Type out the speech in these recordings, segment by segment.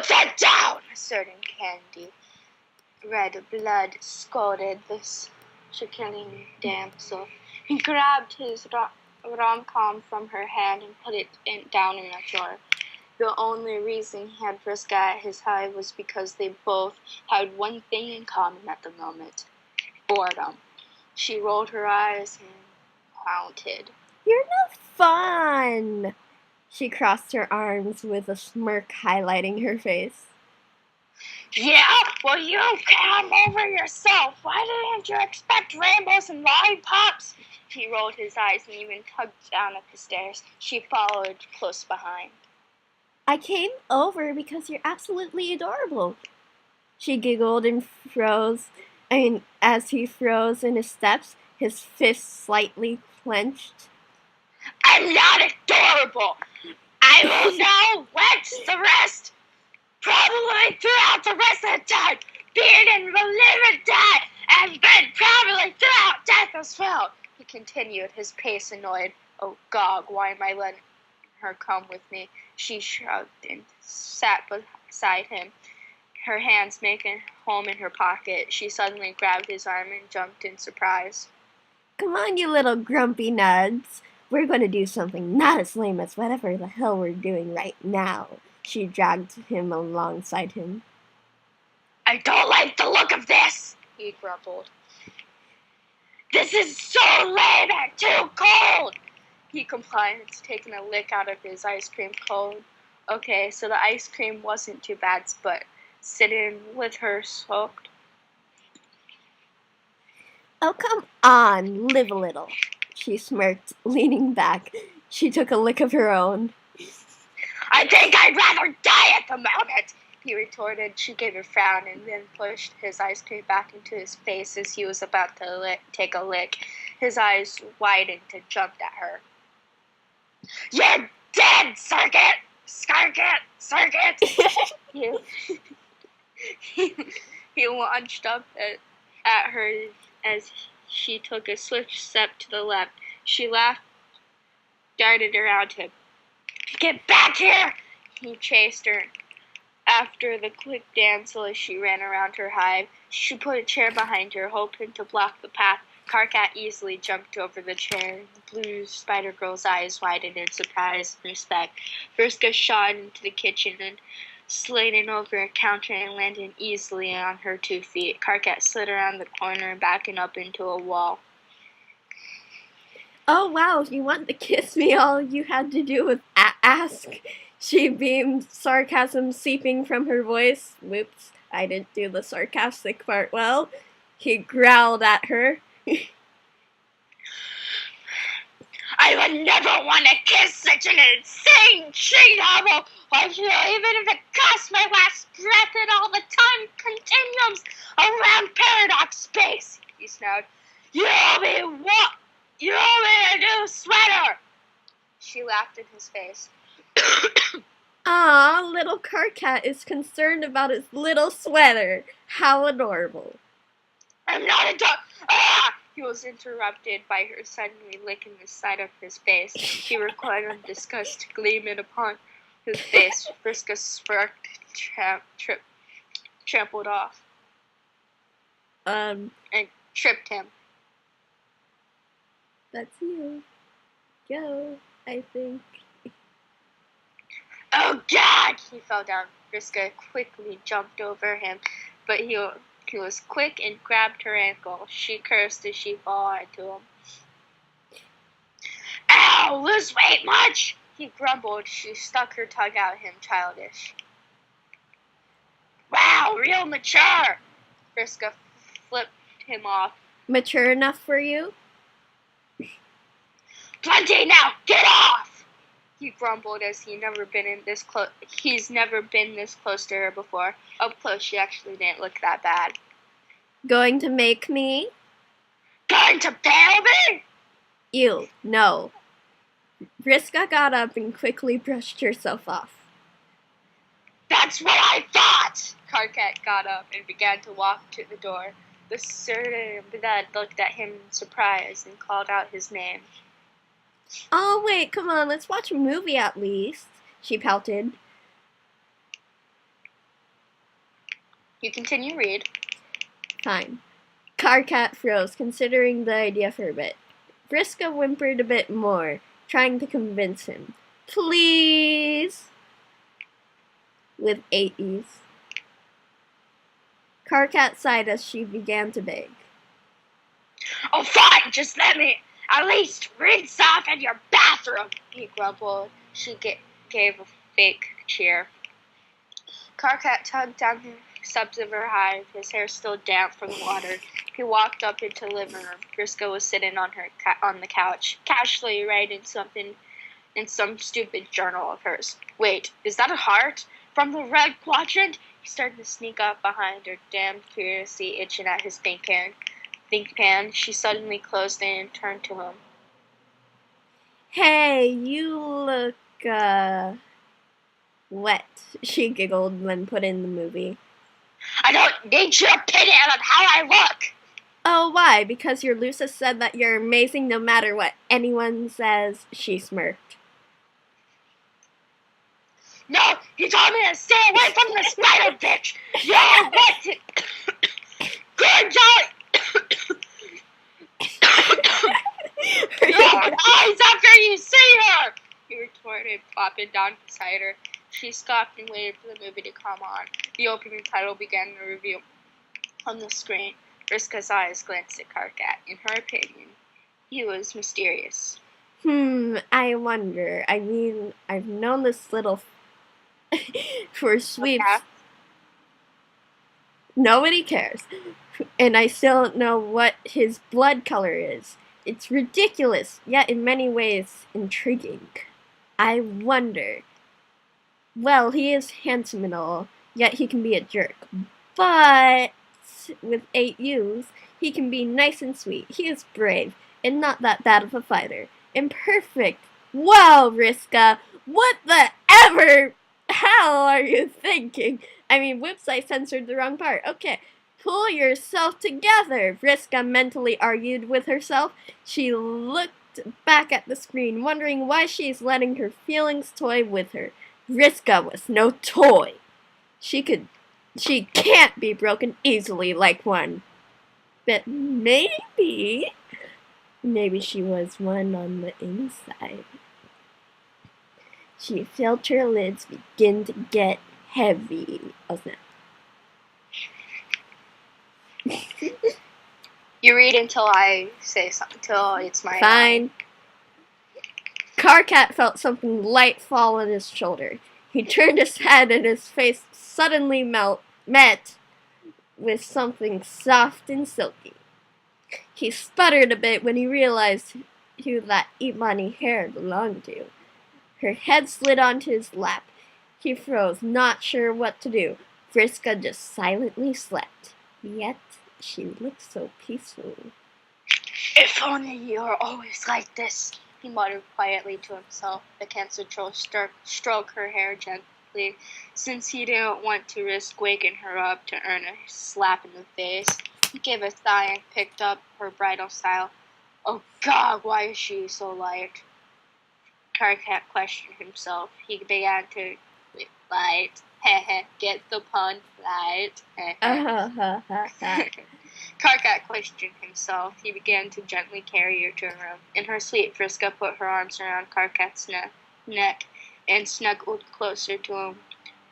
Put that down! A certain candy. Red blood scalded this shrilling damsel. He grabbed his rom-com from her hand and put it down in a drawer. The only reason he had Vriska at his side was because they both had one thing in common at the moment: boredom. She rolled her eyes and pouted. You're no fun! She crossed her arms with a smirk highlighting her face. Yeah? Well, you come over yourself. Why didn't you expect rainbows and lollipops? He rolled his eyes and even tugged down at the stairs. She followed close behind. I came over because you're absolutely adorable. She giggled and froze. As he froze in his steps, his fists slightly clenched. I'm not adorable. I will know what's the rest. Probably throughout the rest of the time, being in the living dead, and then probably throughout death as well. He continued, his pace annoyed. Oh, Gog, why am I letting her come with me? She shrugged and sat beside him, her hands making home in her pocket. She suddenly grabbed his arm and jumped in surprise. Come on, you little grumpy nuds. We're going to do something not as lame as whatever the hell we're doing right now. She dragged him alongside him. I don't like the look of this, he grumbled. This is so lame and too cold. He complied, taking a lick out of his ice cream cone. Okay, so the ice cream wasn't too bad, but sitting with her soaked. Oh, come on, live a little. She smirked, leaning back. She took a lick of her own. I think I'd rather die at the moment, he retorted. She gave a frown and then pushed his ice cream back into his face as he was about to take a lick. His eyes widened and jumped at her. You're dead, Circuit! He launched up at her as she took a swift step to the left. She laughed, darted around him. Get back here! He chased her. After the quick damsel as she ran around her hive, she put a chair behind her, hoping to block the path. Karkat easily jumped over the chair. The blue spider girl's eyes widened in surprise and respect. Vriska shot into the kitchen and slid in over a counter and landed easily on her 2 feet. Karkat slid around the corner, backing up into a wall. Oh, wow, you want to kiss me? All you had to do was ask. She beamed, sarcasm seeping from her voice. Whoops, I didn't do the sarcastic part well. He growled at her. I would never want to kiss such an insane she-devil, even if it cost my last breath and all the time continuums around Paradox Space, he snarled. You owe me what? You owe me a new sweater! She laughed in his face. Aw, little Karkat is concerned about his little sweater. How adorable. I'm not a dog. Ah! He was interrupted by her suddenly licking the side of his face. She recoiled in disgust, gleaming upon his face. Vriska sparked, trampled off. And tripped him. That's you. Go, I think. Oh, God! He fell down. Vriska quickly jumped over him, but he was quick and grabbed her ankle. She cursed as she fell into him. Ow! Lose weight much? He grumbled. She stuck her tongue out at him, childish. Wow, real mature! Vriska flipped him off. Mature enough for you? Plenty now! Get off! He grumbled as he's never been this close to her before. Up close, she actually didn't look that bad. Going to make me? Going to bail me? Ew, no. Vriska got up and quickly brushed herself off. That's what I thought! Karkat got up and began to walk to the door. The certain blood looked at him in surprise and called out his name. Oh, wait, come on, let's watch a movie at least, she pouted. You continue read. Fine. Karkat froze, considering the idea for a bit. Vriska whimpered a bit more, trying to convince him. Please! With 8 E's. Karkat sighed as she began to beg. Oh, fine, just let me at least rinse off in your bathroom, he grumbled. She gave a fake cheer. Karkat tugged down the steps of her hive, his hair still damp from the water. He walked up into the living room. Vriska was sitting on the couch, casually writing something in some stupid journal of hers. Wait, is that a heart? From the red quadrant? He started to sneak up behind her, damned curiously itching at his think pan. She suddenly closed it and turned to him. Hey, you look, wet, she giggled when put in the movie. I don't need your opinion on how I look! Oh, why? Because your Lucis said that you're amazing no matter what anyone says, she smirked. No, you told me to stay away from the spider bitch! You want it! Good job! Your eyes after you see her! He retorted, plopping down beside her. She scoffed and waited for the movie to come on. The opening title began to reveal on the screen. Vriska's eyes glanced at Karkat. In her opinion, he was mysterious. I wonder. I mean, I've known this little for sweeps. Okay. Nobody cares. And I still don't know what his blood color is. It's ridiculous, yet in many ways intriguing. I wonder. Well, he is handsome and all, yet he can be a jerk. But with 8 U's, he can be nice and sweet. He is brave, and not that bad of a fighter. And perfect. Wow, Vriska, what the ever hell are you thinking? I mean, whoops, I censored the wrong part. Okay, pull yourself together, Vriska mentally argued with herself. She looked back at the screen, wondering why she's letting her feelings toy with her. Vriska was no toy. She can't be broken easily like one. But maybe she was one on the inside. She felt her lids begin to get heavy. Oh, snap. You read until I say something, until it's my Fine. Karkat felt something light fall on his shoulder. He turned his head and his face suddenly met with something soft and silky. He sputtered a bit when he realized who that Imani hair belonged to. Her head slid onto his lap. He froze, not sure what to do. Vriska just silently slept. Yet she looked so peaceful. If only you were always like this, he muttered quietly to himself. The cancer troll stroked her hair gently, since he didn't want to risk waking her up to earn a slap in the face. He gave a sigh and picked up her bridal style. Oh God, why is she so light? Karkat questioned himself. He began to light. Get the pun, light. Karkat questioned himself. He began to gently carry her to her room. In her sleep, Vriska put her arms around Karkat's neck and snuggled closer to him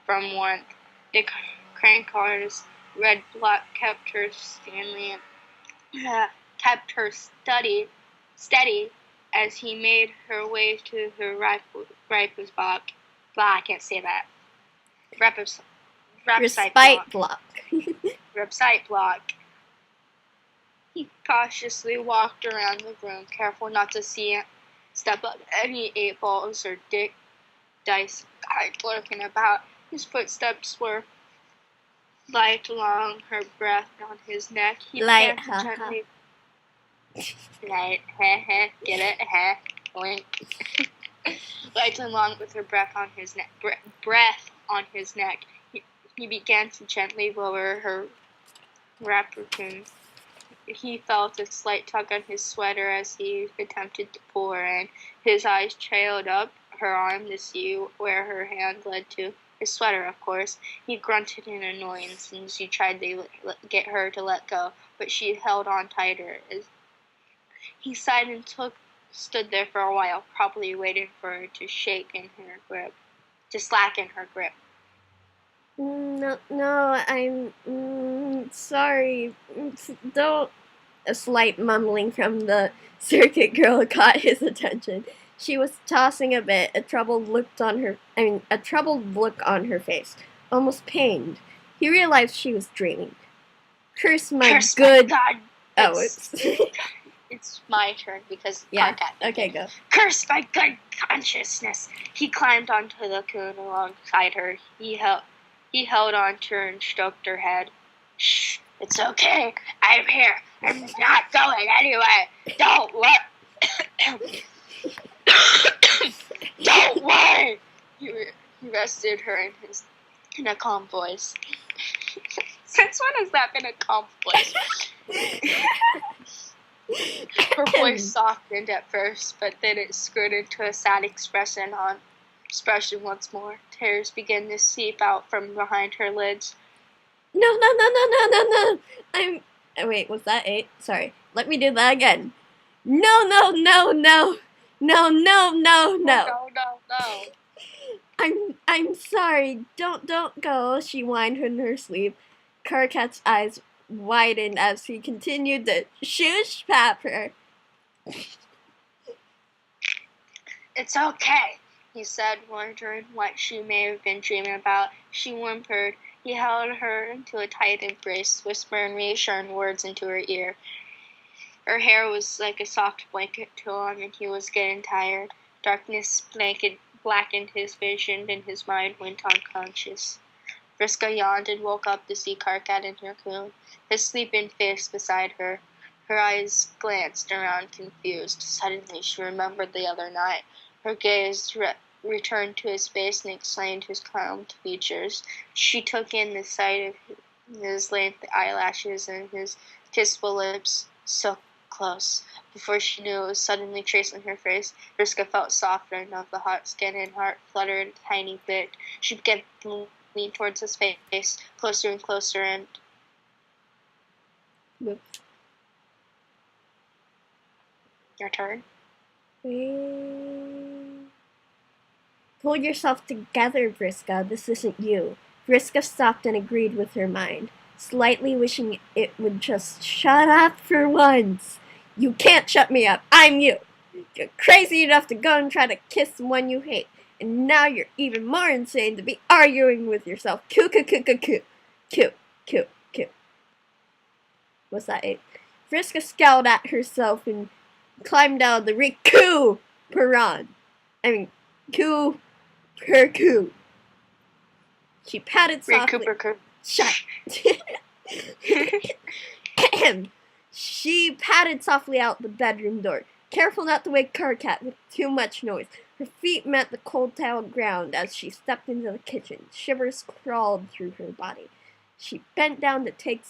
from warmth. The crank car's red block kept her steady as he made her way to her rifle's block. I can't say that. Respite block. Website block. He cautiously walked around the room, careful not to step up any 8 balls or dice lurking about. His footsteps were light along her breath on his neck. He light, began to gently light, get it, blink. Light along with her breath on his neck. Breath on his neck. He began to gently lower her wrapper. He felt a slight tug on his sweater as he attempted to pull her in. His eyes trailed up her arm to see where her hand led to. his sweater, of course. He grunted in annoyance as he tried to get her to let go, but she held on tighter. He sighed and stood there for a while, probably waiting for her to slacken her grip. No, I'm sorry. Don't. A slight mumbling from the circuit girl caught his attention. She was tossing a bit, a troubled look on her face, almost pained. He realized she was dreaming. Curse my God! Oh, It's my turn because Karkat. Okay, go. Curse my good consciousness! He climbed onto the coon alongside her. He held on to her and stroked her head. Shh, it's okay. I'm here. I'm not going anywhere. Don't worry. Don't worry. He rested her in a calm voice. Since when has that been a calm voice? Her voice softened at first, but then it screwed into a sad expression once more. Tears began to seep out from behind her lids. No. Wait, was that 8? Sorry. Let me do that again. No. I'm sorry. Don't go, she whined in her sleep. Karkat's eyes widened as he continued to shoosh pap her. It's okay, he said, wondering what she may have been dreaming about. She whimpered. He held her into a tight embrace, whispering reassuring words into her ear. Her hair was like a soft blanket to him, and he was getting tired. Darkness blackened his vision, and his mind went unconscious. Vriska yawned and woke up to see Karkat in her coon, his sleeping face beside her. Her eyes glanced around confused. Suddenly she remembered the other night. Her gaze returned to his face and explained his calmed features. She took in the sight of his length eyelashes and his kissable lips, so close. Before she knew, it was suddenly tracing her face. Vriska felt softened of the hot skin, and heart fluttered a tiny bit. She began to lean towards his face, closer and closer, and... Whoops. Your turn. Pull yourself together, Vriska. This isn't you. Vriska stopped and agreed with her mind, slightly wishing it would just shut up for once. You can't shut me up. I'm you. You're crazy enough to go and try to kiss someone you hate. And now you're even more insane to be arguing with yourself. Q. What's that? 8? Vriska scowled at herself and climbed out of the recuperon. Coup. She patted softly. Shut. She patted softly out the bedroom door, careful not to wake Karkat with too much noise. Her feet met the cold tiled ground as she stepped into the kitchen. Shivers crawled through her body. She bent down to take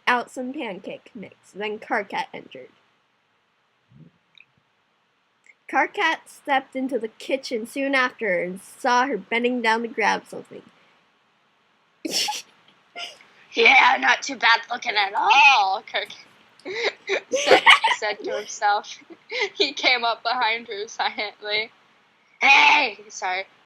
out some pancake mix. Then Karkat entered. Karkat stepped into the kitchen soon after and saw her bending down to grab something. Yeah, not too bad looking at all, Karkat said to himself. He came up behind her silently. Hey, sorry.